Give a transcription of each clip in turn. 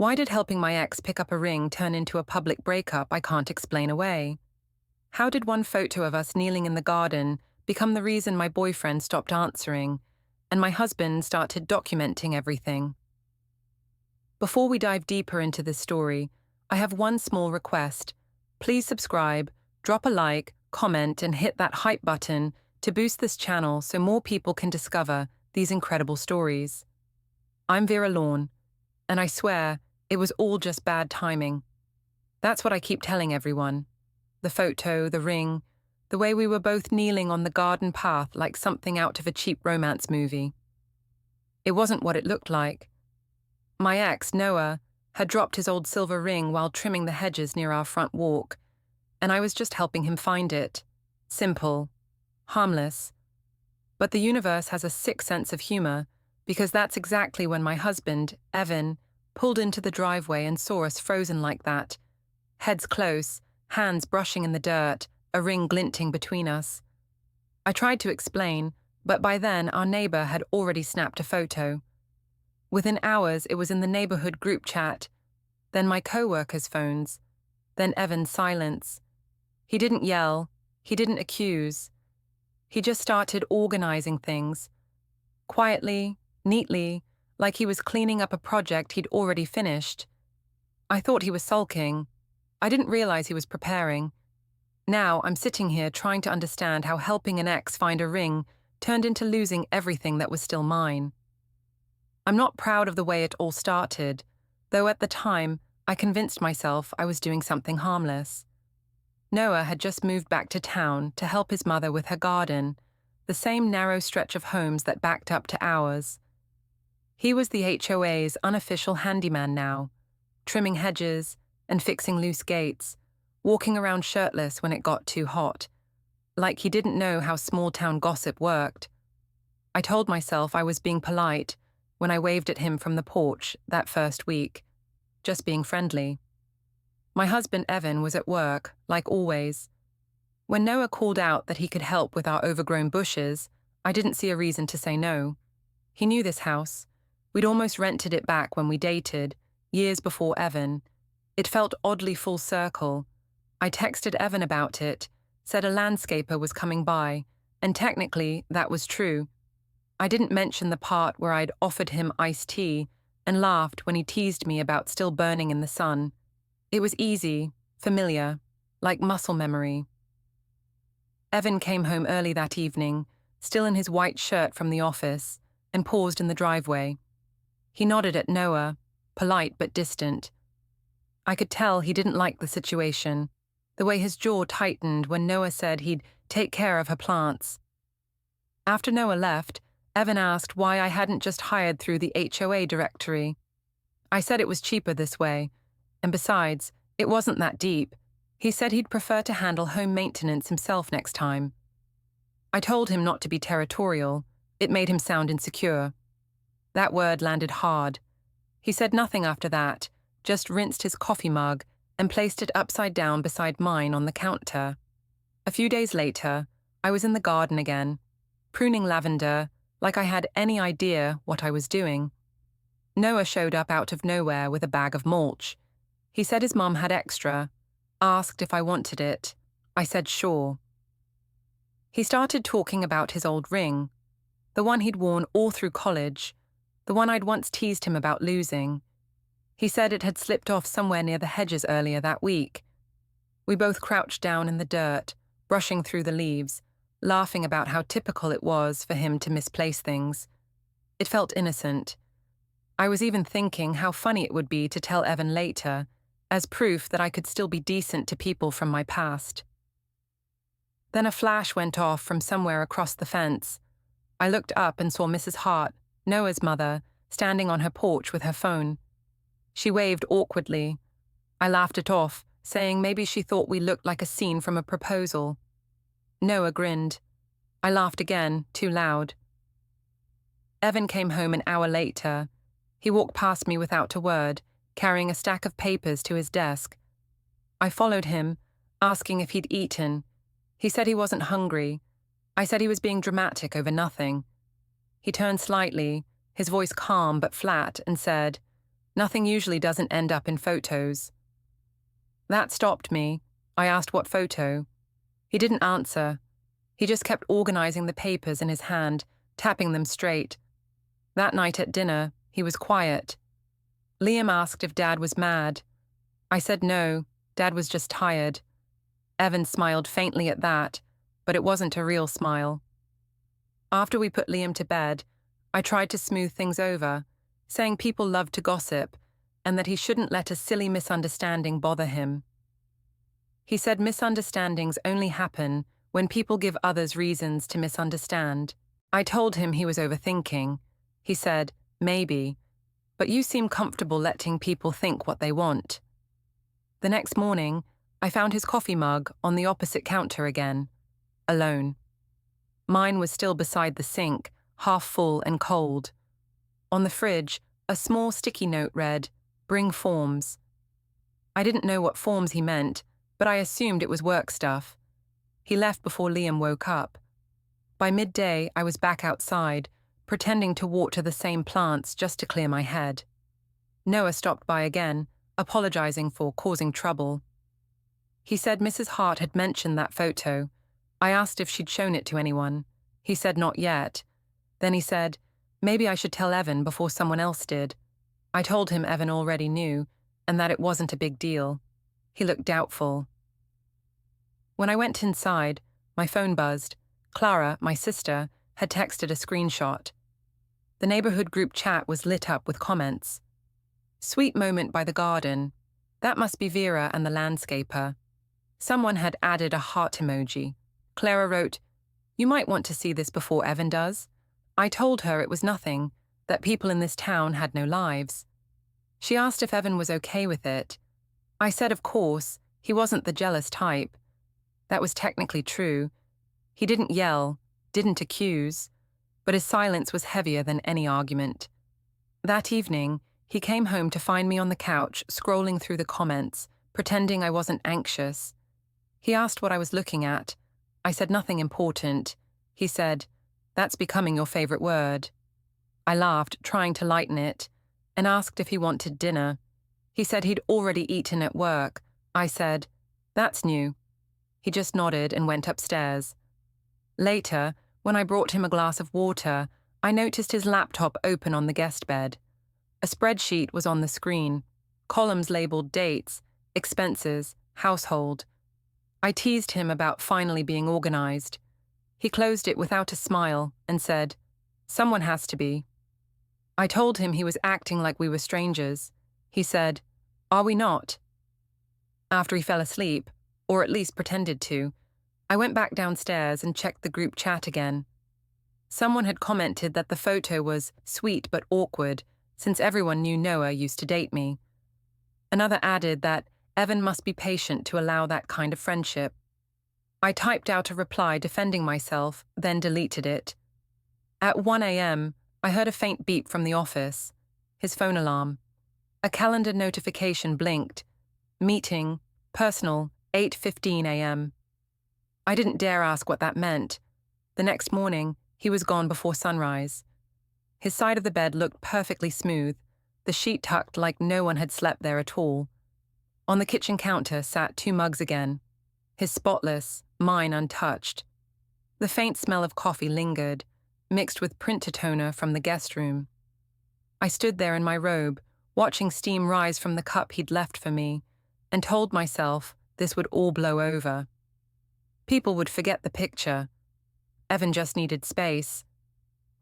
Why did helping my ex pick up a ring turn into a public breakup I can't explain away? How did one photo of us kneeling in the garden become the reason my boyfriend stopped answering, and my husband started documenting everything? Before we dive deeper into this story, I have one small request. Please subscribe, drop a like, comment, and hit that hype button to boost this channel so more people can discover these incredible stories. I'm Vera Lorne, and I swear it was all just bad timing. That's what I keep telling everyone. The photo, the ring, the way we were both kneeling on the garden path like something out of a cheap romance movie. It wasn't what it looked like. My ex, Noah, had dropped his old silver ring while trimming the hedges near our front walk, and I was just helping him find it. Simple. Harmless. But the universe has a sick sense of humor, because that's exactly when my husband, Evan, pulled into the driveway and saw us frozen like that. Heads close, hands brushing in the dirt, a ring glinting between us. I tried to explain, but by then our neighbor had already snapped a photo. Within hours, it was in the neighborhood group chat, then my coworkers' phones, then Evan's silence. He didn't yell, he didn't accuse. He just started organizing things. Quietly, neatly, like he was cleaning up a project he'd already finished. I thought he was sulking. I didn't realize he was preparing. Now I'm sitting here trying to understand how helping an ex find a ring turned into losing everything that was still mine. I'm not proud of the way it all started, though at the time I convinced myself I was doing something harmless. Noah had just moved back to town to help his mother with her garden, the same narrow stretch of homes that backed up to ours. He was the HOA's unofficial handyman now, trimming hedges and fixing loose gates, walking around shirtless when it got too hot, like he didn't know how small-town gossip worked. I told myself I was being polite when I waved at him from the porch that first week, just being friendly. My husband Evan was at work, like always. When Noah called out that he could help with our overgrown bushes, I didn't see a reason to say no. He knew this house. We'd almost rented it back when we dated, years before Evan. It felt oddly full circle. I texted Evan about it, said a landscaper was coming by, and technically that was true. I didn't mention the part where I'd offered him iced tea and laughed when he teased me about still burning in the sun. It was easy, familiar, like muscle memory. Evan came home early that evening, still in his white shirt from the office, and paused in the driveway. He nodded at Noah, polite but distant. I could tell he didn't like the situation, the way his jaw tightened when Noah said he'd take care of her plants. After Noah left, Evan asked why I hadn't just hired through the HOA directory. I said it was cheaper this way, and besides, it wasn't that deep. He said he'd prefer to handle home maintenance himself next time. I told him not to be territorial. It made him sound insecure. That word landed hard. He said nothing after that, just rinsed his coffee mug and placed it upside down beside mine on the counter. A few days later, I was in the garden again, pruning lavender, like I had any idea what I was doing. Noah showed up out of nowhere with a bag of mulch. He said his mum had extra, asked if I wanted it. I said sure. He started talking about his old ring, the one he'd worn all through college, the one I'd once teased him about losing. He said it had slipped off somewhere near the hedges earlier that week. We both crouched down in the dirt, brushing through the leaves, laughing about how typical it was for him to misplace things. It felt innocent. I was even thinking how funny it would be to tell Evan later, as proof that I could still be decent to people from my past. Then a flash went off from somewhere across the fence. I looked up and saw Mrs. Hart, Noah's mother, standing on her porch with her phone. She waved awkwardly. I laughed it off, saying maybe she thought we looked like a scene from a proposal. Noah grinned. I laughed again, too loud. Evan came home an hour later. He walked past me without a word, carrying a stack of papers to his desk. I followed him, asking if he'd eaten. He said he wasn't hungry. I said he was being dramatic over nothing. He turned slightly, his voice calm but flat, and said, Nothing usually doesn't end up in photos. That stopped me. I asked what photo. He didn't answer. He just kept organizing the papers in his hand, tapping them straight. That night at dinner, he was quiet. Liam asked if Dad was mad. I said no, Dad was just tired. Evan smiled faintly at that, but it wasn't a real smile. After we put Liam to bed, I tried to smooth things over, saying people love to gossip and that he shouldn't let a silly misunderstanding bother him. He said misunderstandings only happen when people give others reasons to misunderstand. I told him he was overthinking. He said, maybe, but you seem comfortable letting people think what they want. The next morning, I found his coffee mug on the opposite counter again, alone. Mine was still beside the sink, half full and cold. On the fridge, a small sticky note read, "Bring forms." I didn't know what forms he meant, but I assumed it was work stuff. He left before Liam woke up. By midday, I was back outside, pretending to water the same plants just to clear my head. Noah stopped by again, apologizing for causing trouble. He said Mrs. Hart had mentioned that photo. I asked if she'd shown it to anyone. He said not yet. Then he said, maybe I should tell Evan before someone else did. I told him Evan already knew, and that it wasn't a big deal. He looked doubtful. When I went inside, my phone buzzed. Clara, my sister, had texted a screenshot. The neighborhood group chat was lit up with comments. Sweet moment by the garden. That must be Vera and the landscaper. Someone had added a heart emoji. Clara wrote, you might want to see this before Evan does. I told her it was nothing, that people in this town had no lives. She asked if Evan was okay with it. I said of course, he wasn't the jealous type. That was technically true. He didn't yell, didn't accuse, but his silence was heavier than any argument. That evening, he came home to find me on the couch, scrolling through the comments, pretending I wasn't anxious. He asked what I was looking at. I said nothing important. He said, that's becoming your favorite word. I laughed, trying to lighten it, and asked if he wanted dinner. He said he'd already eaten at work. I said, that's new. He just nodded and went upstairs. Later, when I brought him a glass of water, I noticed his laptop open on the guest bed. A spreadsheet was on the screen, columns labeled dates, expenses, household. I teased him about finally being organized. He closed it without a smile and said, someone has to be. I told him he was acting like we were strangers. He said, are we not? After he fell asleep, or at least pretended to, I went back downstairs and checked the group chat again. Someone had commented that the photo was sweet but awkward, since everyone knew Noah used to date me. Another added that Evan must be patient to allow that kind of friendship. I typed out a reply defending myself, then deleted it. At 1 a.m., I heard a faint beep from the office, his phone alarm. A calendar notification blinked. Meeting, personal, 8:15 a.m. I didn't dare ask what that meant. The next morning, he was gone before sunrise. His side of the bed looked perfectly smooth, the sheet tucked like no one had slept there at all. On the kitchen counter sat 2 mugs again, his spotless, mine untouched. The faint smell of coffee lingered, mixed with printer toner from the guest room. I stood there in my robe, watching steam rise from the cup he'd left for me, and told myself this would all blow over. People would forget the picture. Evan just needed space.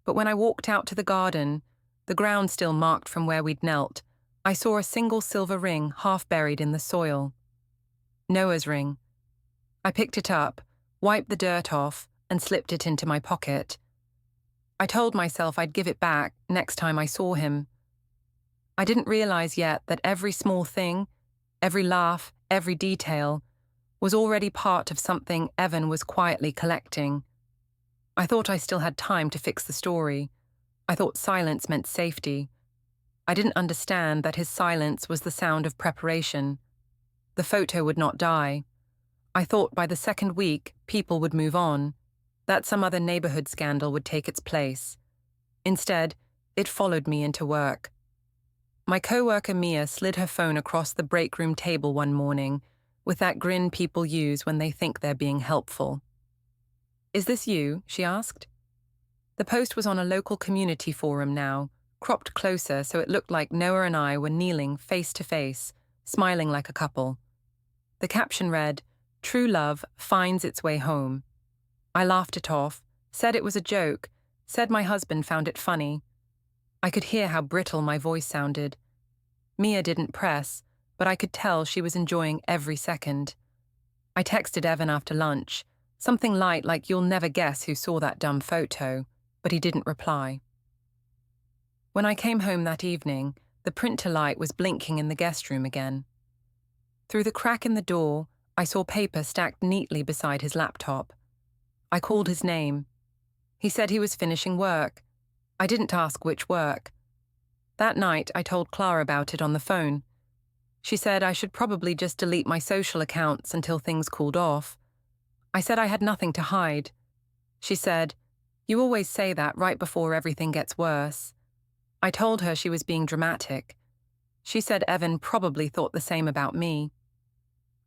But when I walked out to the garden, the ground still marked from where we'd knelt, I saw a single silver ring half buried in the soil. Noah's ring. I picked it up, wiped the dirt off, and slipped it into my pocket. I told myself I'd give it back next time I saw him. I didn't realize yet that every small thing, every laugh, every detail, was already part of something Evan was quietly collecting. I thought I still had time to fix the story. I thought silence meant safety. I didn't understand that his silence was the sound of preparation. The photo would not die. I thought by the second week, people would move on, that some other neighborhood scandal would take its place. Instead, it followed me into work. My coworker Mia slid her phone across the break room table one morning with that grin people use when they think they're being helpful. "Is this you?" she asked. The post was on a local community forum now, cropped closer so it looked like Noah and I were kneeling face to face, smiling like a couple. The caption read, "True love finds its way home." I laughed it off, said it was a joke, said my husband found it funny. I could hear how brittle my voice sounded. Mia didn't press, but I could tell she was enjoying every second. I texted Evan after lunch, something light like "You'll never guess who saw that dumb photo," but he didn't reply. When I came home that evening, the printer light was blinking in the guest room again. Through the crack in the door, I saw paper stacked neatly beside his laptop. I called his name. He said he was finishing work. I didn't ask which work. That night, I told Clara about it on the phone. She said I should probably just delete my social accounts until things cooled off. I said I had nothing to hide. She said, "You always say that right before everything gets worse." I told her she was being dramatic. She said Evan probably thought the same about me.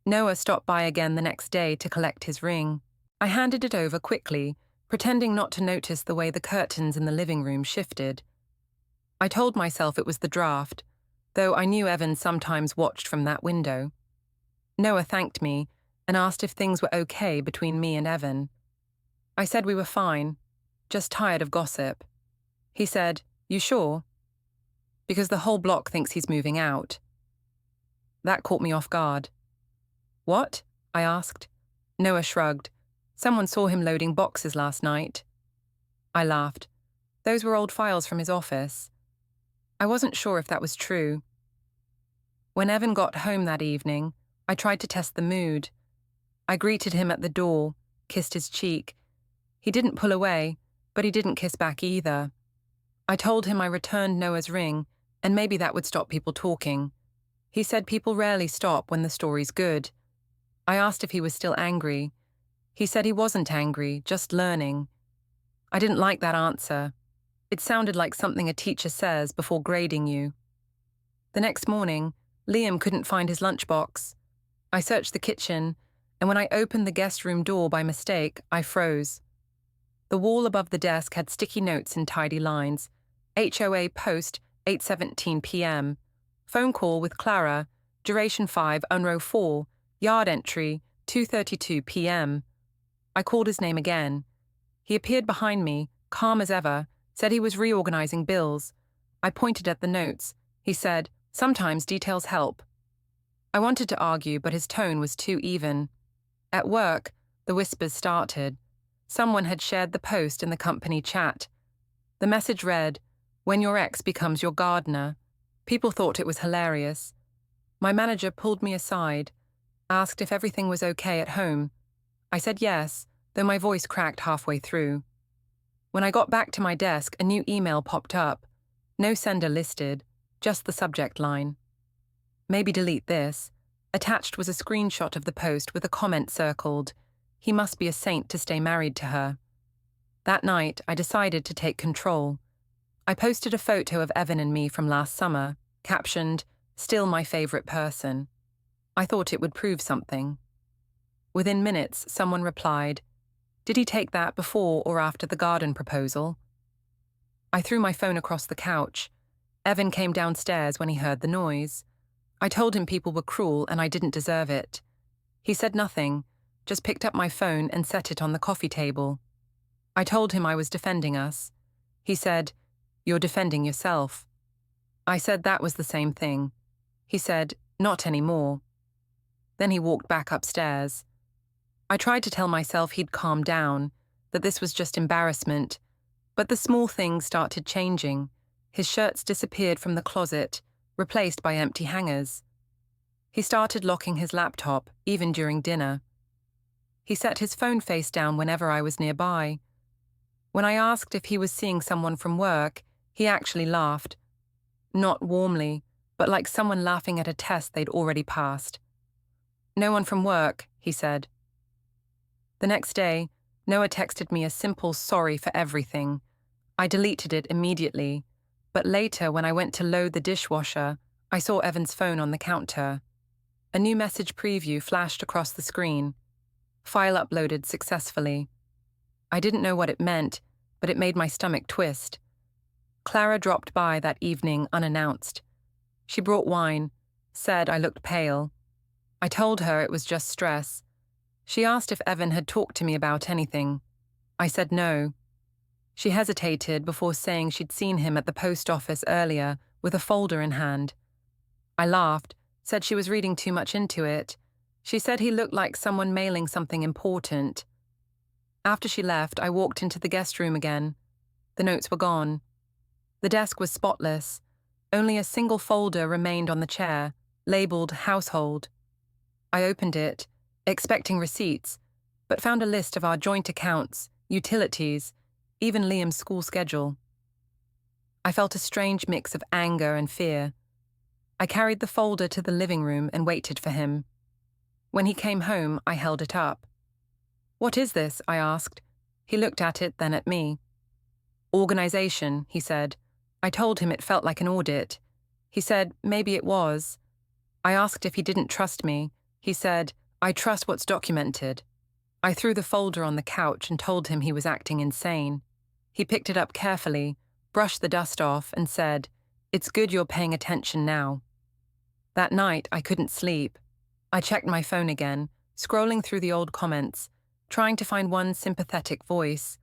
Noah stopped by again the next day to collect his ring. I handed it over quickly, pretending not to notice the way the curtains in the living room shifted. I told myself it was the draft, though I knew Evan sometimes watched from that window. Noah thanked me and asked if things were okay between me and Evan. I said we were fine, just tired of gossip. He said, "You sure?" "Because the whole block thinks he's moving out." That caught me off guard. "What?" I asked. Noah shrugged. "Someone saw him loading boxes last night." I laughed. Those were old files from his office. I wasn't sure if that was true. When Evan got home that evening, I tried to test the mood. I greeted him at the door, kissed his cheek. He didn't pull away, but he didn't kiss back either. I told him I returned Noah's ring, and maybe that would stop people talking. He said people rarely stop when the story's good. I asked if he was still angry. He said he wasn't angry, just learning. I didn't like that answer. It sounded like something a teacher says before grading you. The next morning, Liam couldn't find his lunchbox. I searched the kitchen, and when I opened the guest room door by mistake, I froze. The wall above the desk had sticky notes in tidy lines. HOA post, 8:17 p.m. Phone call with Clara, duration 5, unrow 4, yard entry, 2:32 p.m. I called his name again. He appeared behind me, calm as ever, said he was reorganizing bills. I pointed at the notes. He said, "Sometimes details help." I wanted to argue, but his tone was too even. At work, the whispers started. Someone had shared the post in the company chat. The message read, "When your ex becomes your gardener." People thought it was hilarious. My manager pulled me aside, asked if everything was okay at home. I said yes, though my voice cracked halfway through. When I got back to my desk, a new email popped up. No sender listed, just the subject line. "Maybe delete this." Attached was a screenshot of the post with a comment circled. "He must be a saint to stay married to her." That night, I decided to take control. I posted a photo of Evan and me from last summer, captioned, "Still my favorite person." I thought it would prove something. Within minutes, someone replied, "Did he take that before or after the garden proposal?" I threw my phone across the couch. Evan came downstairs when he heard the noise. I told him people were cruel and I didn't deserve it. He said nothing, just picked up my phone and set it on the coffee table. I told him I was defending us. He said, "You're defending yourself." I said that was the same thing. He said, "Not anymore." Then he walked back upstairs. I tried to tell myself he'd calm down, that this was just embarrassment, but the small things started changing. His shirts disappeared from the closet, replaced by empty hangers. He started locking his laptop, even during dinner. He set his phone face down whenever I was nearby. When I asked if he was seeing someone from work, he actually laughed. Not warmly, but like someone laughing at a test they'd already passed. "No one from work," he said. The next day, Noah texted me a simple sorry for everything. I deleted it immediately. But later, when I went to load the dishwasher, I saw Evan's phone on the counter. A new message preview flashed across the screen. File uploaded successfully. I didn't know what it meant, but it made my stomach twist. Clara dropped by that evening unannounced. She brought wine, said I looked pale. I told her it was just stress. She asked if Evan had talked to me about anything. I said no. She hesitated before saying she'd seen him at the post office earlier with a folder in hand. I laughed, said she was reading too much into it. She said he looked like someone mailing something important. After she left, I walked into the guest room again. The notes were gone. The desk was spotless. Only a single folder remained on the chair, labeled Household. I opened it, expecting receipts, but found a list of our joint accounts, utilities, even Liam's school schedule. I felt a strange mix of anger and fear. I carried the folder to the living room and waited for him. When he came home, I held it up. "What is this?" I asked. He looked at it, then at me. "Organization," he said. I told him it felt like an audit. He said maybe it was. I asked if he didn't trust me. He said, "I trust what's documented." I threw the folder on the couch and told him he was acting insane. He picked it up carefully, brushed the dust off, and said, "It's good you're paying attention now." That night, I couldn't sleep. I checked my phone again, scrolling through the old comments, trying to find one sympathetic voice.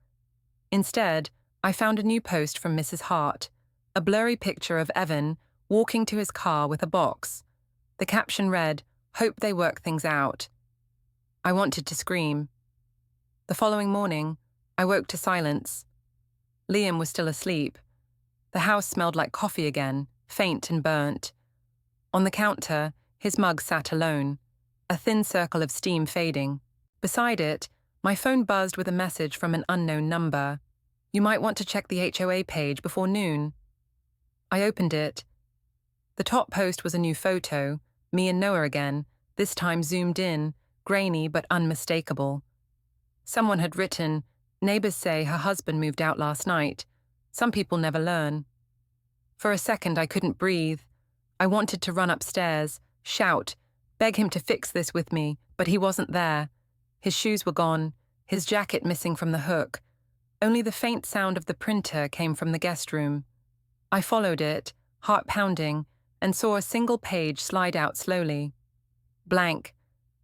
Instead, I found a new post from Mrs. Hart, a blurry picture of Evan walking to his car with a box. The caption read, "Hope they work things out." I wanted to scream. The following morning, I woke to silence. Liam was still asleep. The house smelled like coffee again, faint and burnt. On the counter, his mug sat alone, a thin circle of steam fading. Beside it, my phone buzzed with a message from an unknown number. "You might want to check the HOA page before noon." I opened it. The top post was a new photo, me and Noah again, this time zoomed in, grainy but unmistakable. Someone had written, "Neighbors say her husband moved out last night. Some people never learn." For a second, I couldn't breathe. I wanted to run upstairs, shout, beg him to fix this with me, but he wasn't there. His shoes were gone, his jacket missing from the hook. Only the faint sound of the printer came from the guest room. I followed it, heart pounding, and saw a single page slide out slowly. Blank,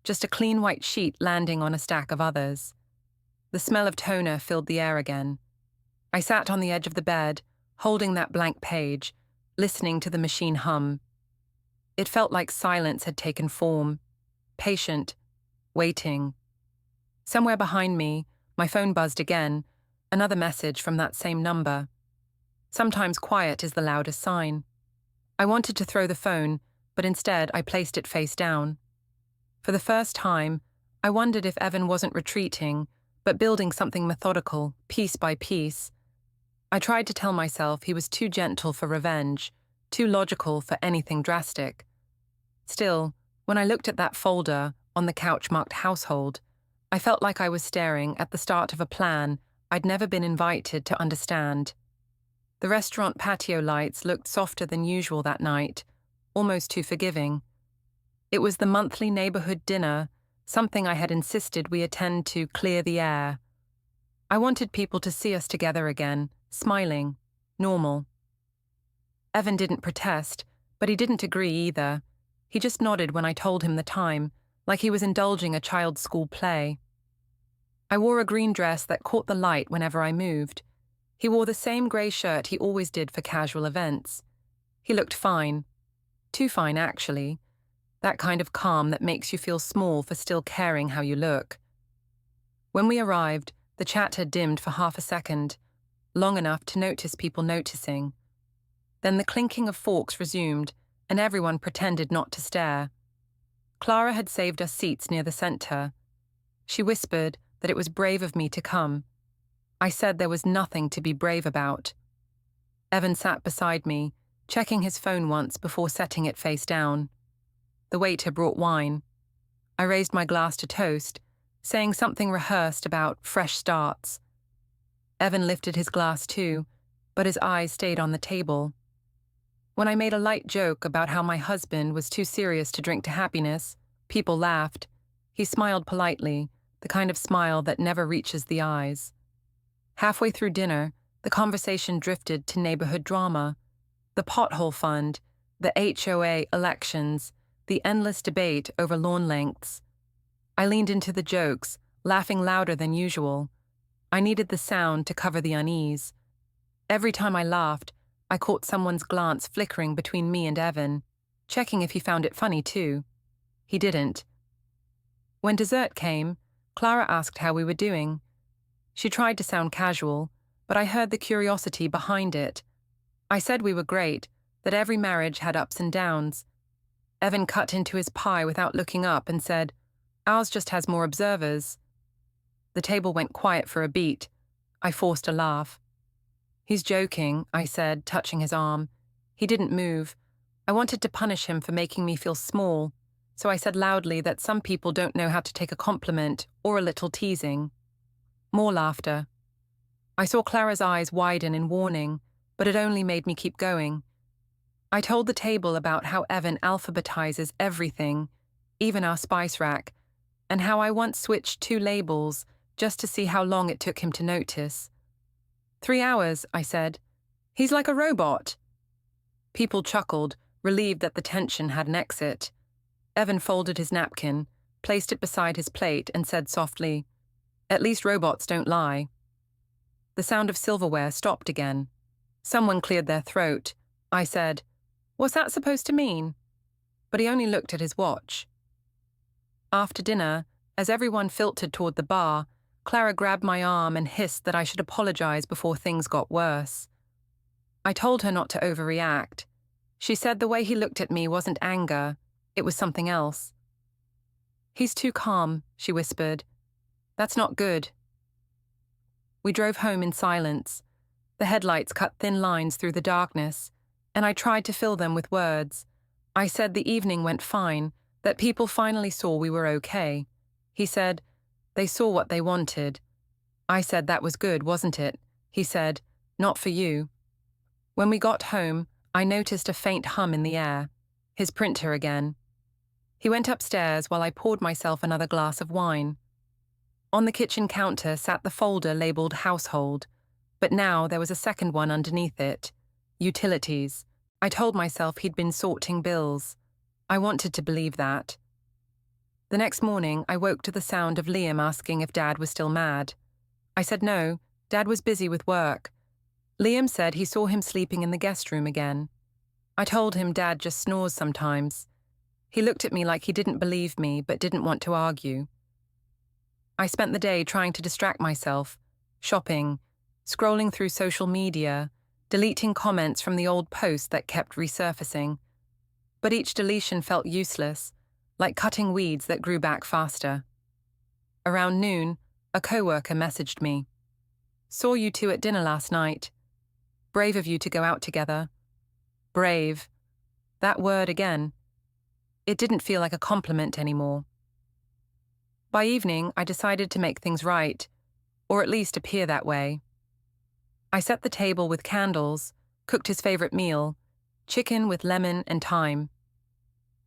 just a clean white sheet landing on a stack of others. The smell of toner filled the air again. I sat on the edge of the bed, holding that blank page, listening to the machine hum. It felt like silence had taken form, patient, waiting. Somewhere behind me, my phone buzzed again, another message from that same number. Sometimes quiet is the loudest sign. I wanted to throw the phone, but instead I placed it face down. For the first time, I wondered if Evan wasn't retreating, but building something methodical, piece by piece. I tried to tell myself he was too gentle for revenge, too logical for anything drastic. Still, when I looked at that folder on the couch marked Household, I felt like I was staring at the start of a plan I'd never been invited to understand. The restaurant patio lights looked softer than usual that night, almost too forgiving. It was the monthly neighborhood dinner, something I had insisted we attend to clear the air. I wanted people to see us together again, smiling, normal. Evan didn't protest, but he didn't agree either. He just nodded when I told him the time, like he was indulging a child's school play. I wore a green dress that caught the light whenever I moved. He wore the same grey shirt he always did for casual events. He looked fine. Too fine, actually. That kind of calm that makes you feel small for still caring how you look. When we arrived, the chat had dimmed for half a second, long enough to notice people noticing. Then the clinking of forks resumed, and everyone pretended not to stare. Clara had saved us seats near the center. She whispered that it was brave of me to come. I said there was nothing to be brave about. Evan sat beside me, checking his phone once before setting it face down. The waiter brought wine. I raised my glass to toast, saying something rehearsed about fresh starts. Evan lifted his glass too, but his eyes stayed on the table. When I made a light joke about how my husband was too serious to drink to happiness, people laughed. He smiled politely, the kind of smile that never reaches the eyes. Halfway through dinner, the conversation drifted to neighborhood drama, the pothole fund, the HOA elections, the endless debate over lawn lengths. I leaned into the jokes, laughing louder than usual. I needed the sound to cover the unease. Every time I laughed, I caught someone's glance flickering between me and Evan, checking if he found it funny too. He didn't. When dessert came, Clara asked how we were doing. She tried to sound casual, but I heard the curiosity behind it. I said we were great, that every marriage had ups and downs. Evan cut into his pie without looking up and said, "Ours just has more observers." The table went quiet for a beat. I forced a laugh. "He's joking," I said, touching his arm. He didn't move. I wanted to punish him for making me feel small, so I said loudly that some people don't know how to take a compliment or a little teasing. More laughter. I saw Clara's eyes widen in warning, but it only made me keep going. I told the table about how Evan alphabetizes everything, even our spice rack, and how I once switched 2 labels just to see how long it took him to notice. 3 hours, I said. He's like a robot. People chuckled, relieved that the tension had an exit. Evan folded his napkin, placed it beside his plate, and said softly, "At least robots don't lie." The sound of silverware stopped again. Someone cleared their throat. I said, "What's that supposed to mean?" But he only looked at his watch. After dinner, as everyone filtered toward the bar, Clara grabbed my arm and hissed that I should apologize before things got worse. I told her not to overreact. She said the way he looked at me wasn't anger, it was something else. "He's too calm," she whispered. "That's not good." We drove home in silence. The headlights cut thin lines through the darkness, and I tried to fill them with words. I said the evening went fine, that people finally saw we were okay. He said, "They saw what they wanted." I said that was good, wasn't it? He said, "Not for you." When we got home, I noticed a faint hum in the air. His printer again. He went upstairs while I poured myself another glass of wine. On the kitchen counter sat the folder labeled Household, but now there was a second one underneath it, Utilities. I told myself he'd been sorting bills. I wanted to believe that. The next morning, I woke to the sound of Liam asking if Dad was still mad. I said no, Dad was busy with work. Liam said he saw him sleeping in the guest room again. I told him Dad just snores sometimes. He looked at me like he didn't believe me but didn't want to argue. I spent the day trying to distract myself, shopping, scrolling through social media, deleting comments from the old posts that kept resurfacing. But each deletion felt useless, like cutting weeds that grew back faster. Around noon, a coworker messaged me. "Saw you two at dinner last night. Brave of you to go out together." Brave. That word again. It didn't feel like a compliment anymore. By evening, I decided to make things right, or at least appear that way. I set the table with candles, cooked his favorite meal, chicken with lemon and thyme.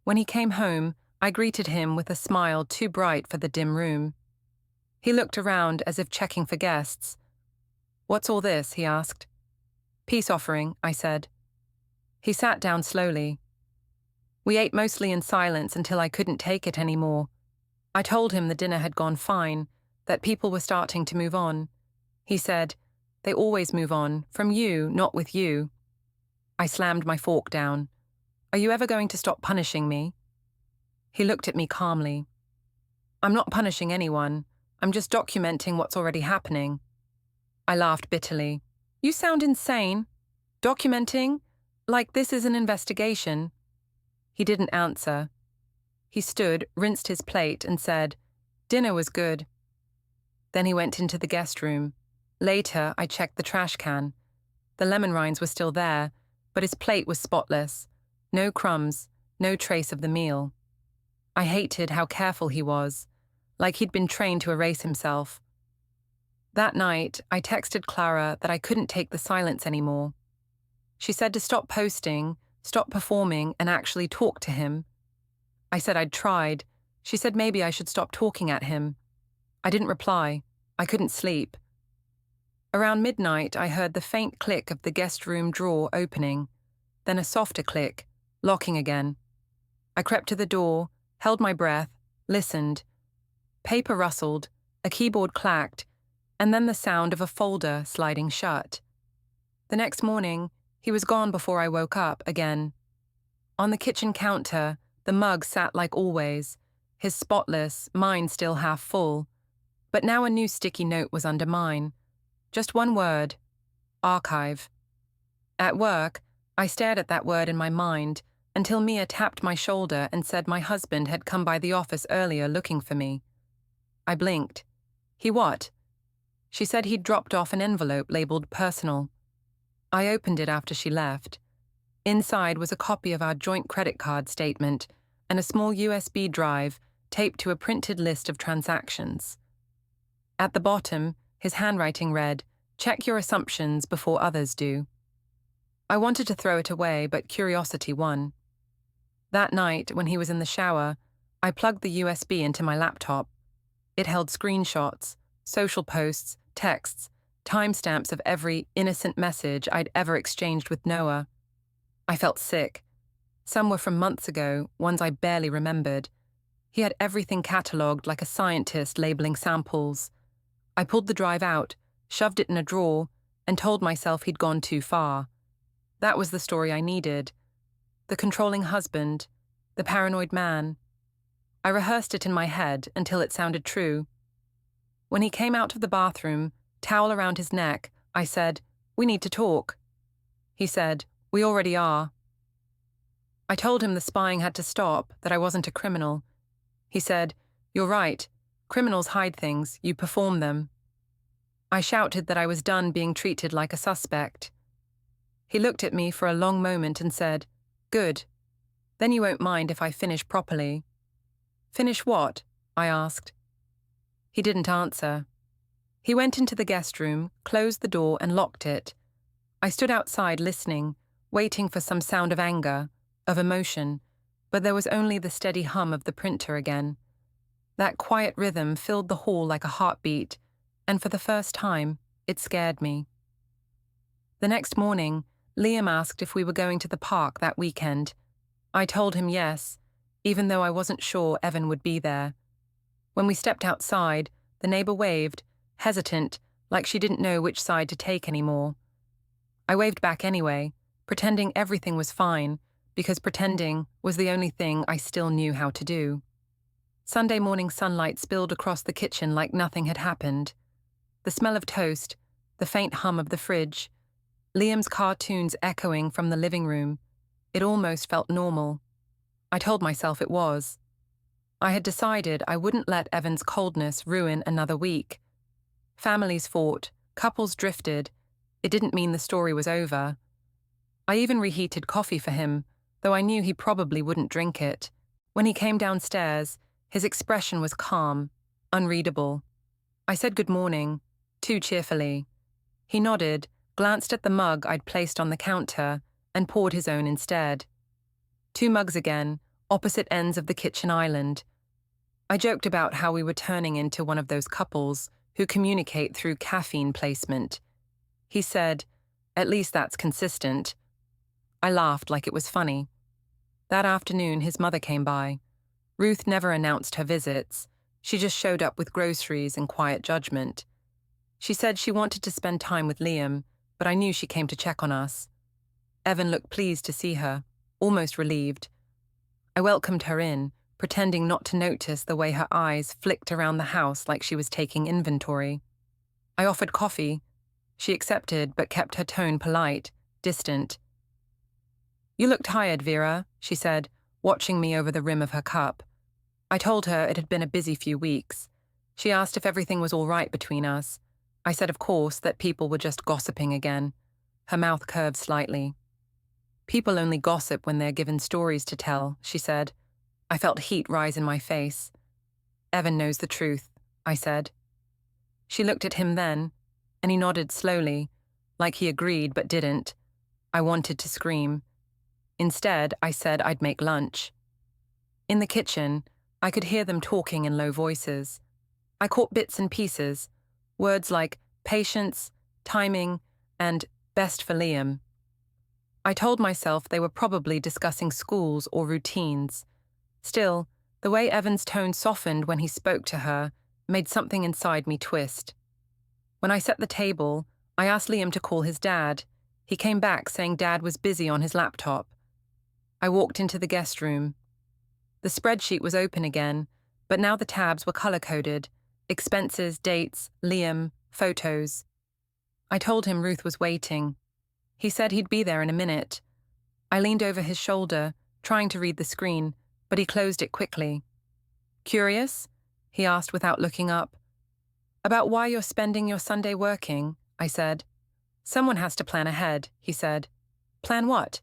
When he came home, I greeted him with a smile too bright for the dim room. He looked around as if checking for guests. "What's all this?" he asked. "Peace offering," I said. He sat down slowly. We ate mostly in silence until I couldn't take it anymore. I told him the dinner had gone fine, that people were starting to move on. He said, "They always move on, from you, not with you." I slammed my fork down. "Are you ever going to stop punishing me?" He looked at me calmly. "I'm not punishing anyone. I'm just documenting what's already happening." I laughed bitterly. "You sound insane. Documenting? Like this is an investigation." He didn't answer. He stood, rinsed his plate, and said, "Dinner was good." Then he went into the guest room. Later, I checked the trash can. The lemon rinds were still there, but his plate was spotless. No crumbs, no trace of the meal. I hated how careful he was, like he'd been trained to erase himself. That night, I texted Clara that I couldn't take the silence anymore. She said to stop posting, stop performing and actually talk to him. I said I'd tried. She said maybe I should stop talking at him. I didn't reply. I couldn't sleep. Around midnight, I heard the faint click of the guest room drawer opening, then a softer click, locking again. I crept to the door, held my breath, listened. Paper rustled, a keyboard clacked, and then the sound of a folder sliding shut. The next morning, he was gone before I woke up again. On the kitchen counter, the mug sat like always, his spotless, mine still half full. But now a new sticky note was under mine. Just one word: archive. At work, I stared at that word in my mind until Mia tapped my shoulder and said my husband had come by the office earlier looking for me. I blinked. He what? She said he'd dropped off an envelope labeled personal. I opened it after she left. Inside was a copy of our joint credit card statement and a small USB drive taped to a printed list of transactions. At the bottom, his handwriting read, "Check your assumptions before others do." I wanted to throw it away, but curiosity won. That night, when he was in the shower, I plugged the USB into my laptop. It held screenshots, social posts, texts, timestamps of every innocent message I'd ever exchanged with Noah. I felt sick. Some were from months ago, ones I barely remembered. He had everything catalogued like a scientist labeling samples. I pulled the drive out, shoved it in a drawer, and told myself he'd gone too far. That was the story I needed. The controlling husband, the paranoid man. I rehearsed it in my head until it sounded true. When he came out of the bathroom, towel around his neck, I said, "We need to talk." He said, "We already are." I told him the spying had to stop, that I wasn't a criminal. He said, "You're right. Criminals hide things, you perform them." I shouted that I was done being treated like a suspect. He looked at me for a long moment and said, "Good. Then you won't mind if I finish properly." "Finish what?" I asked. He didn't answer. He went into the guest room, closed the door and locked it. I stood outside listening, waiting for some sound of anger, of emotion, but there was only the steady hum of the printer again. That quiet rhythm filled the hall like a heartbeat, and for the first time, it scared me. The next morning, Liam asked if we were going to the park that weekend. I told him yes, even though I wasn't sure Evan would be there. When we stepped outside, the neighbor waved, hesitant, like she didn't know which side to take anymore. I waved back anyway, pretending everything was fine, because pretending was the only thing I still knew how to do. Sunday morning sunlight spilled across the kitchen like nothing had happened. The smell of toast, the faint hum of the fridge, Liam's cartoons echoing from the living room. It almost felt normal. I told myself it was. I had decided I wouldn't let Evan's coldness ruin another week. Families fought, couples drifted. It didn't mean the story was over. I even reheated coffee for him, though I knew he probably wouldn't drink it. When he came downstairs, his expression was calm, unreadable. I said good morning, too cheerfully. He nodded, glanced at the mug I'd placed on the counter, and poured his own instead. 2 mugs again, opposite ends of the kitchen island. I joked about how we were turning into one of those couples who communicate through caffeine placement. He said, "At least that's consistent." I laughed like it was funny. That afternoon, his mother came by. Ruth never announced her visits. She just showed up with groceries and quiet judgment. She said she wanted to spend time with Liam, but I knew she came to check on us. Evan looked pleased to see her, almost relieved. I welcomed her in, pretending not to notice the way her eyes flicked around the house like she was taking inventory. I offered coffee. She accepted but kept her tone polite, distant. "You look tired, Vera," she said, watching me over the rim of her cup. I told her it had been a busy few weeks. She asked if everything was all right between us. I said, of course, that people were just gossiping again. Her mouth curved slightly. "People only gossip when they're given stories to tell," she said. I felt heat rise in my face. "Evan knows the truth," I said. She looked at him then, and he nodded slowly, like he agreed but didn't. I wanted to scream. Instead, I said I'd make lunch. In the kitchen, I could hear them talking in low voices. I caught bits and pieces, words like patience, timing, and best for Liam. I told myself they were probably discussing schools or routines. Still, the way Evan's tone softened when he spoke to her made something inside me twist. When I set the table, I asked Liam to call his dad. He came back saying Dad was busy on his laptop. I walked into the guest room. The spreadsheet was open again, but now the tabs were color-coded: expenses, dates, Liam, photos. I told him Ruth was waiting. He said he'd be there in a minute. I leaned over his shoulder, trying to read the screen, but he closed it quickly. "Curious?" he asked without looking up. "About why you're spending your Sunday working," I said. "Someone has to plan ahead," he said. "Plan what?"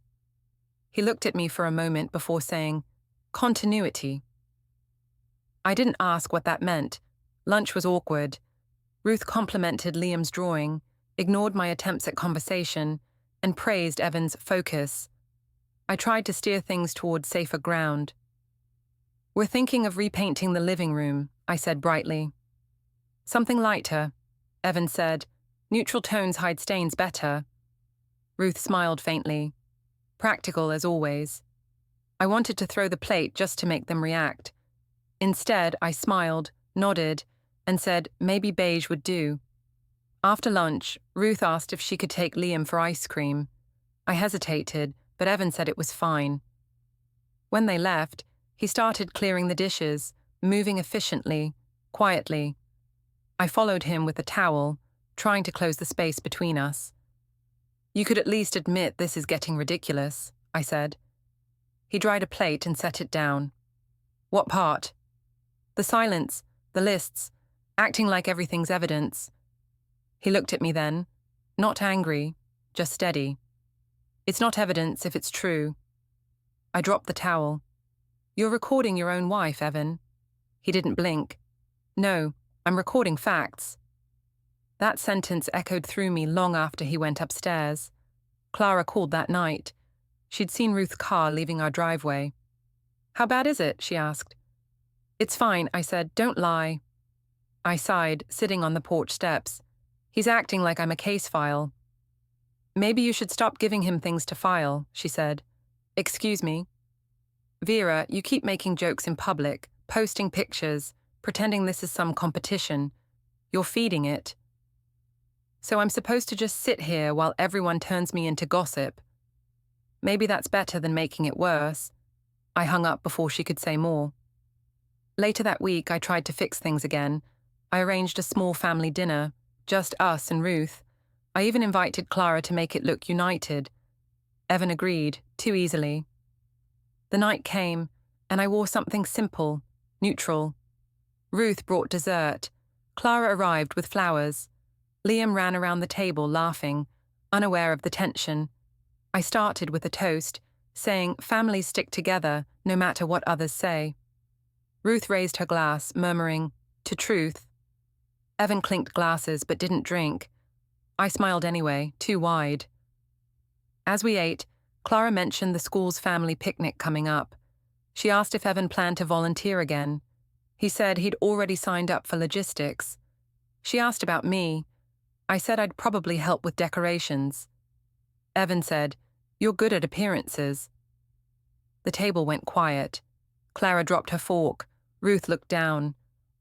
He looked at me for a moment before saying, "Continuity." I didn't ask what that meant. Lunch was awkward. Ruth complimented Liam's drawing, ignored my attempts at conversation, and praised Evan's focus. I tried to steer things towards safer ground. "We're thinking of repainting the living room," I said brightly. "Something lighter," Evan said. "Neutral tones hide stains better." Ruth smiled faintly. Practical as always. I wanted to throw the plate just to make them react. Instead, I smiled, nodded, and said maybe beige would do. After lunch, Ruth asked if she could take Liam for ice cream. I hesitated, but Evan said it was fine. When they left, he started clearing the dishes, moving efficiently, quietly. I followed him with a towel, trying to close the space between us. "You could at least admit this is getting ridiculous," I said. He dried a plate and set it down. "What part?" "The silence, the lists, acting like everything's evidence." He looked at me then, not angry, just steady. "It's not evidence if it's true." I dropped the towel. "You're recording your own wife, Evan." He didn't blink. "No, I'm recording facts." That sentence echoed through me long after he went upstairs. Clara called that night. She'd seen Ruth's car leaving our driveway. "How bad is it?" she asked. "It's fine," I said. "Don't lie." I sighed, sitting on the porch steps. "He's acting like I'm a case file." "Maybe you should stop giving him things to file," she said. "Excuse me." "Vera, you keep making jokes in public, posting pictures, pretending this is some competition. You're feeding it." "So I'm supposed to just sit here while everyone turns me into gossip?" "Maybe that's better than making it worse." I hung up before she could say more. Later that week, I tried to fix things again. I arranged a small family dinner, just us and Ruth. I even invited Clara to make it look united. Evan agreed, too easily. The night came, and I wore something simple, neutral. Ruth brought dessert. Clara arrived with flowers. Liam ran around the table laughing, unaware of the tension. I started with a toast, saying families stick together no matter what others say. Ruth raised her glass, murmuring, "To truth." Evan clinked glasses but didn't drink. I smiled anyway, too wide. As we ate, Clara mentioned the school's family picnic coming up. She asked if Evan planned to volunteer again. He said he'd already signed up for logistics. She asked about me. I said I'd probably help with decorations. Evan said, "You're good at appearances." The table went quiet. Clara dropped her fork. Ruth looked down.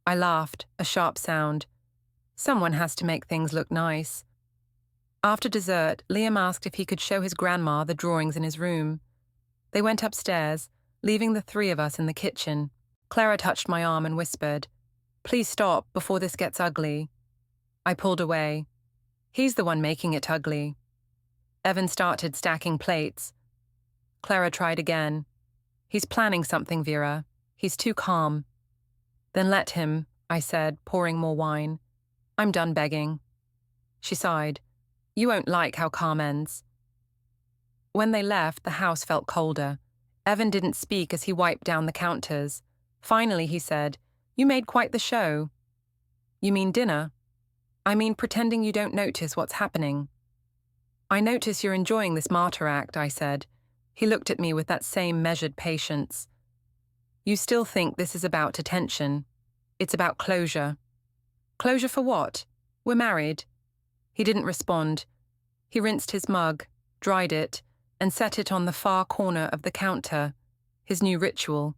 I laughed, a sharp sound. Someone has to make things look nice. After dessert, Liam asked if he could show his grandma the drawings in his room. They went upstairs, leaving the three of us in the kitchen. Clara touched my arm and whispered, "Please stop before this gets ugly." I pulled away. "He's the one making it ugly." Evan started stacking plates. Clara tried again. "He's planning something, Vera. He's too calm." "Then let him," I said, pouring more wine. "I'm done begging." She sighed. "You won't like how calm ends." When they left, the house felt colder. Evan didn't speak as he wiped down the counters. Finally, he said, "You made quite the show." "You mean dinner?" "I mean pretending you don't notice what's happening." "I notice you're enjoying this martyr act," I said. He looked at me with that same measured patience. You still think this is about attention. It's about closure. Closure for what? We're married. He didn't respond. He rinsed his mug, dried it, and set it on the far corner of the counter, his new ritual.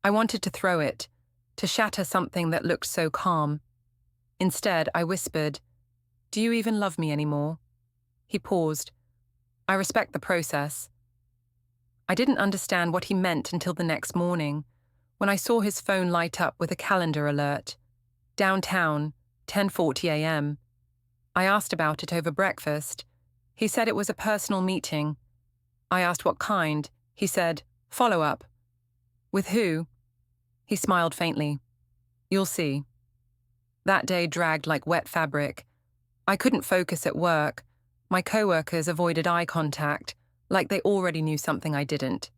I wanted to throw it, to shatter something that looked so calm. Instead, I whispered, "Do you even love me anymore?" He paused. I respect the process. I didn't understand what he meant until the next morning, when I saw his phone light up with a calendar alert. Downtown, 10:40 a.m. I asked about it over breakfast. He said it was a personal meeting. I asked what kind. He said, "Follow-up." With who? He smiled faintly. You'll see. That day dragged like wet fabric. I couldn't focus at work. My coworkers avoided eye contact, like they already knew something I didn't.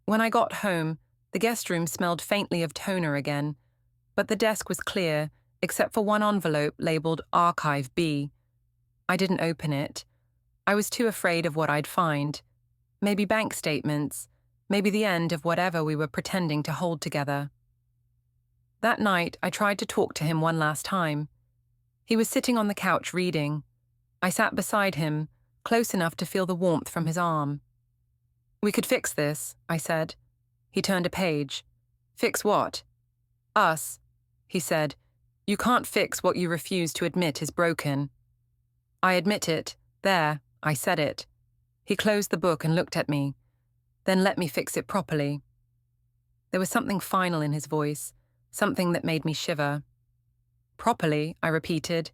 When I got home, the guest room smelled faintly of toner again, but the desk was clear, except for one envelope labeled Archive B. I didn't open it. I was too afraid of what I'd find. Maybe bank statements, maybe the end of whatever we were pretending to hold together. That night, I tried to talk to him one last time. He was sitting on the couch reading. I sat beside him, close enough to feel the warmth from his arm. We could fix this, I said. He turned a page. Fix what? Us, he said. You can't fix what you refuse to admit is broken. I admit it. There, I said it. He closed the book and looked at me, then let me fix it properly. There was something final in his voice, something that made me shiver. Properly, I repeated.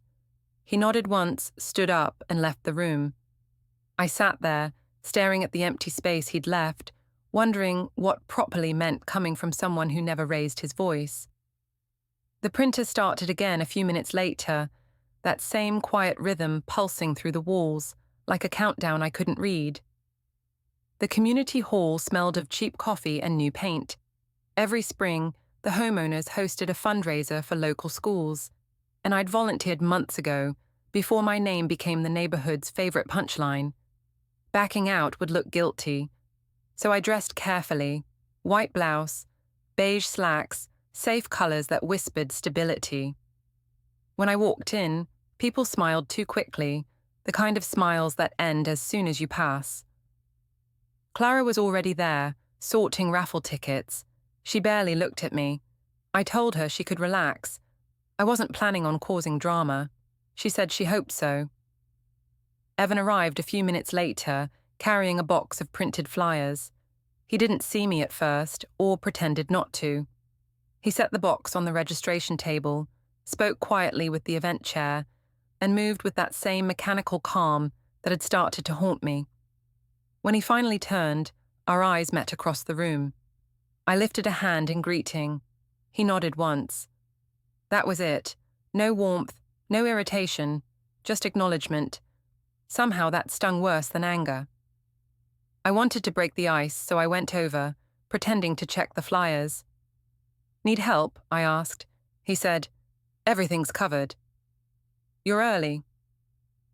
He nodded once, stood up, and left the room. I sat there, staring at the empty space he'd left, wondering what properly meant coming from someone who never raised his voice. The printer started again a few minutes later, that same quiet rhythm pulsing through the walls, like a countdown I couldn't read. The community hall smelled of cheap coffee and new paint. Every spring, the homeowners hosted a fundraiser for local schools, and I'd volunteered months ago, before my name became the neighborhood's favorite punchline. Backing out would look guilty, so I dressed carefully, white blouse, beige slacks, safe colors that whispered stability. When I walked in, people smiled too quickly, the kind of smiles that end as soon as you pass. Clara was already there, sorting raffle tickets. She barely looked at me. I told her she could relax. I wasn't planning on causing drama. She said she hoped so. Evan arrived a few minutes later, carrying a box of printed flyers. He didn't see me at first, or pretended not to. He set the box on the registration table, spoke quietly with the event chair, and moved with that same mechanical calm that had started to haunt me. When he finally turned, our eyes met across the room. I lifted a hand in greeting. He nodded once. That was it. No warmth, no irritation, just acknowledgement. Somehow that stung worse than anger. I wanted to break the ice, so I went over, pretending to check the flyers. Need help? I asked. He said, Everything's covered. You're early.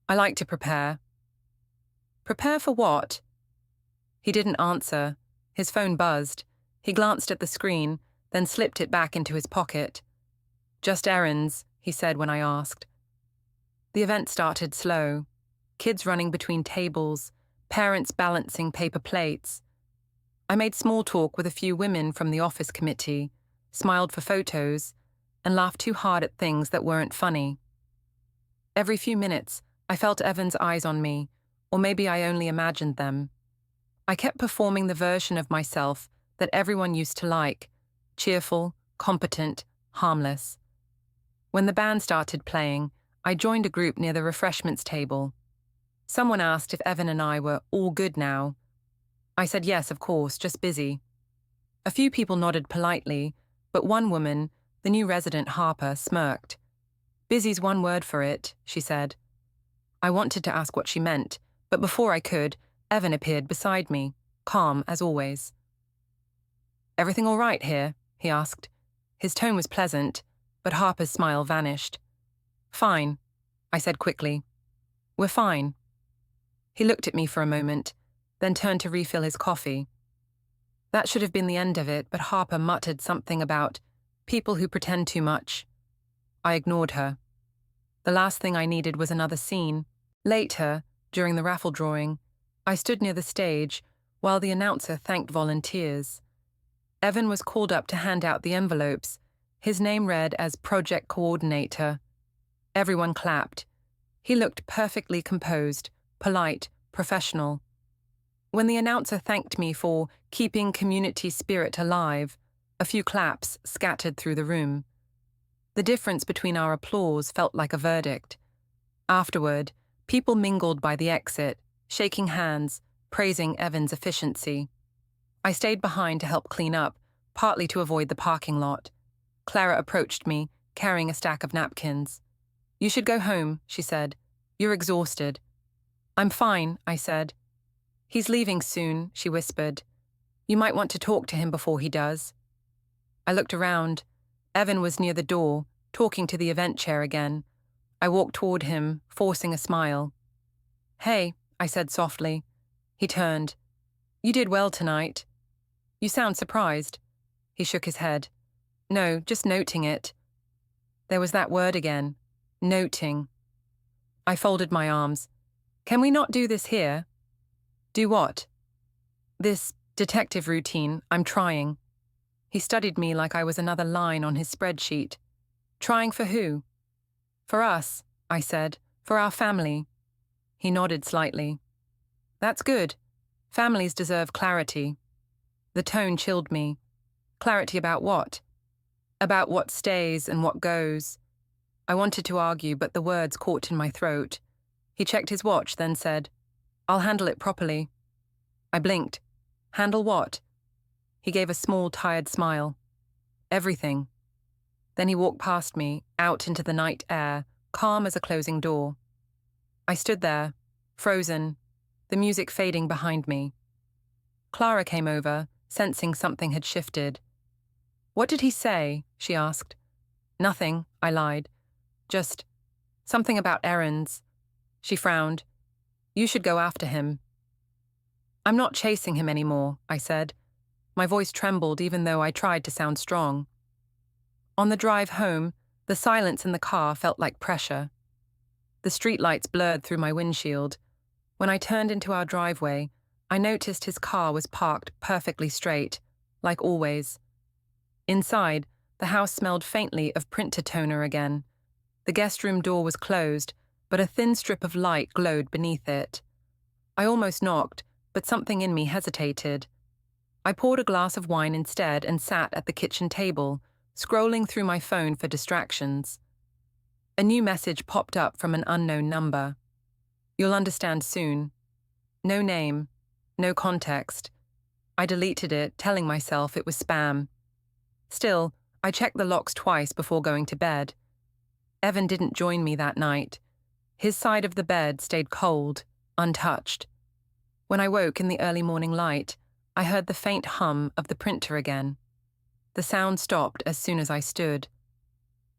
I like to prepare. Prepare for what? He didn't answer. His phone buzzed. He glanced at the screen, then slipped it back into his pocket. Just errands, he said when I asked. The event started slow. Kids running between tables, parents balancing paper plates. I made small talk with a few women from the office committee, smiled for photos, and laughed too hard at things that weren't funny. Every few minutes, I felt Evan's eyes on me, or maybe I only imagined them. I kept performing the version of myself that everyone used to like, cheerful, competent, harmless. When the band started playing, I joined a group near the refreshments table. Someone asked if Evan and I were all good now. I said yes, of course, just busy. A few people nodded politely, but one woman, the new resident Harper, smirked. Busy's one word for it, she said. I wanted to ask what she meant, but before I could, Evan appeared beside me, calm as always. Everything all right here? He asked. His tone was pleasant, but Harper's smile vanished. Fine, I said quickly. We're fine. He looked at me for a moment, then turned to refill his coffee. That should have been the end of it, but Harper muttered something about people who pretend too much. I ignored her. The last thing I needed was another scene. Later, during the raffle drawing, I stood near the stage while the announcer thanked volunteers. Evan was called up to hand out the envelopes, his name read as Project Coordinator. Everyone clapped. He looked perfectly composed, polite, professional. When the announcer thanked me for keeping community spirit alive, a few claps scattered through the room. The difference between our applause felt like a verdict. Afterward, people mingled by the exit, shaking hands, praising Evan's efficiency. I stayed behind to help clean up, partly to avoid the parking lot. Clara approached me, carrying a stack of napkins. "You should go home," she said. "You're exhausted." "I'm fine," I said. "He's leaving soon," she whispered. "You might want to talk to him before he does." I looked around. Evan was near the door, talking to the event chair again. I walked toward him, forcing a smile. "Hey," I said softly. He turned. "You did well tonight." "You sound surprised." He shook his head. "No, just noting it." There was that word again. Noting. I folded my arms. "Can we not do this here?" "Do what?" "This detective routine. I'm trying." He studied me like I was another line on his spreadsheet. "Trying for who?" "For us," I said. "For our family." He nodded slightly. "That's good. Families deserve clarity." The tone chilled me. Clarity about what? About what stays and what goes. I wanted to argue, but the words caught in my throat. He checked his watch, then said, "I'll handle it properly." I blinked. "Handle what?" He gave a small, tired smile. "Everything." Then he walked past me, out into the night air, calm as a closing door. I stood there, frozen, the music fading behind me. Clara came over, sensing something had shifted. "What did he say?" she asked. "Nothing," I lied. "Just something about errands." She frowned. "You should go after him." "I'm not chasing him anymore," I said. My voice trembled even though I tried to sound strong. On the drive home, the silence in the car felt like pressure. The streetlights blurred through my windshield. When I turned into our driveway, I noticed his car was parked perfectly straight, like always. Inside, the house smelled faintly of printer toner again. The guest room door was closed, but a thin strip of light glowed beneath it. I almost knocked, but something in me hesitated. I poured a glass of wine instead and sat at the kitchen table, scrolling through my phone for distractions. A new message popped up from an unknown number. "You'll understand soon." No name, no context. I deleted it, telling myself it was spam. Still, I checked the locks twice before going to bed. Evan didn't join me that night. His side of the bed stayed cold, untouched. When I woke in the early morning light, I heard the faint hum of the printer again. The sound stopped as soon as I stood.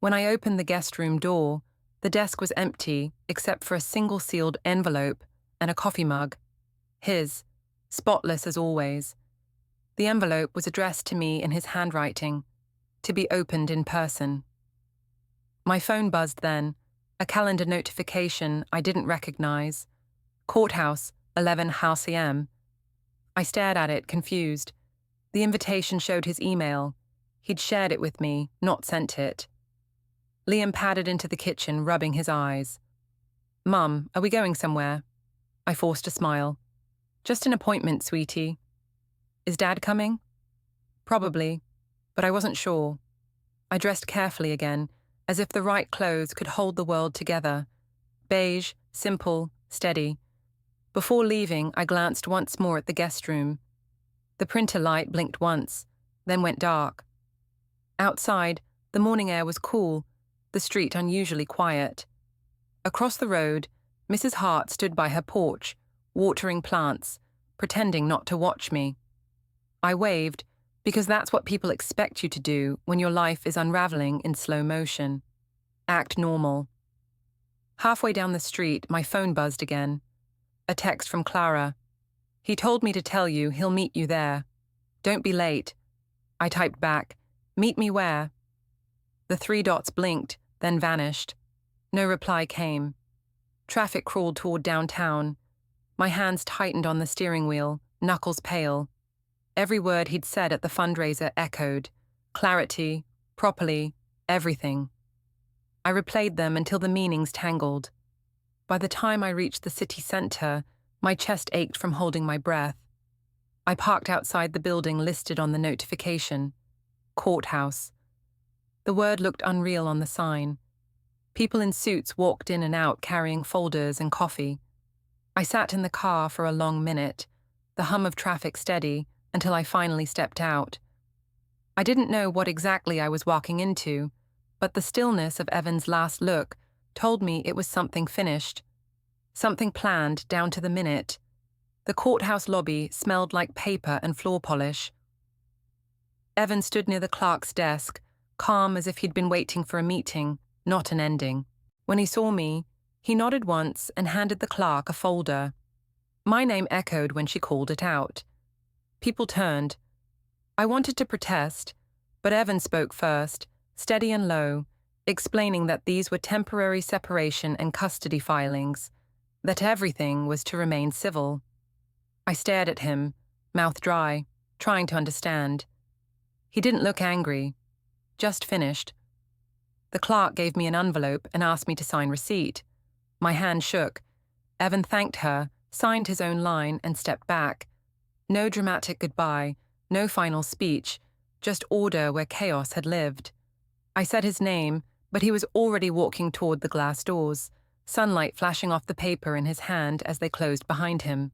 When I opened the guest room door, the desk was empty except for a single sealed envelope and a coffee mug. His, spotless as always. The envelope was addressed to me in his handwriting, to be opened in person. My phone buzzed then, a calendar notification I didn't recognize. Courthouse, 11 House AM. I stared at it, confused. The invitation showed his email. He'd shared it with me, not sent it. Liam padded into the kitchen, rubbing his eyes. "Mum, are we going somewhere?" I forced a smile. "Just an appointment, sweetie." "Is Dad coming?" "Probably," but I wasn't sure. I dressed carefully again, as if the right clothes could hold the world together. Beige, simple, steady. Before leaving, I glanced once more at the guest room. The printer light blinked once, then went dark. Outside, the morning air was cool, the street unusually quiet. Across the road, Mrs. Hart stood by her porch, watering plants, pretending not to watch me. I waved, because that's what people expect you to do when your life is unraveling in slow motion. Act normal. Halfway down the street, my phone buzzed again. A text from Clara. He told me to tell you he'll meet you there. Don't be late. I typed back, meet me where? The 3 dots blinked, then vanished. No reply came. Traffic crawled toward downtown. My hands tightened on the steering wheel, knuckles pale. Every word he'd said at the fundraiser echoed. Clarity, properly, everything. I replayed them until the meanings tangled. By the time I reached the city center, my chest ached from holding my breath. I parked outside the building listed on the notification. Courthouse. The word looked unreal on the sign. People in suits walked in and out carrying folders and coffee. I sat in the car for a long minute, the hum of traffic steady, until I finally stepped out. I didn't know what exactly I was walking into, but the stillness of Evan's last look told me it was something finished, something planned down to the minute. The courthouse lobby smelled like paper and floor polish. Evan stood near the clerk's desk, calm as if he'd been waiting for a meeting, not an ending. When he saw me, he nodded once and handed the clerk a folder. My name echoed when she called it out. People turned. I wanted to protest, but Evan spoke first, steady and low, explaining that these were temporary separation and custody filings, that everything was to remain civil. I stared at him, mouth dry, trying to understand. He didn't look angry, just finished. The clerk gave me an envelope and asked me to sign receipt. My hand shook. Evan thanked her, signed his own line, and stepped back. No dramatic goodbye, no final speech, just order where chaos had lived. I said his name, but he was already walking toward the glass doors, sunlight flashing off the paper in his hand as they closed behind him.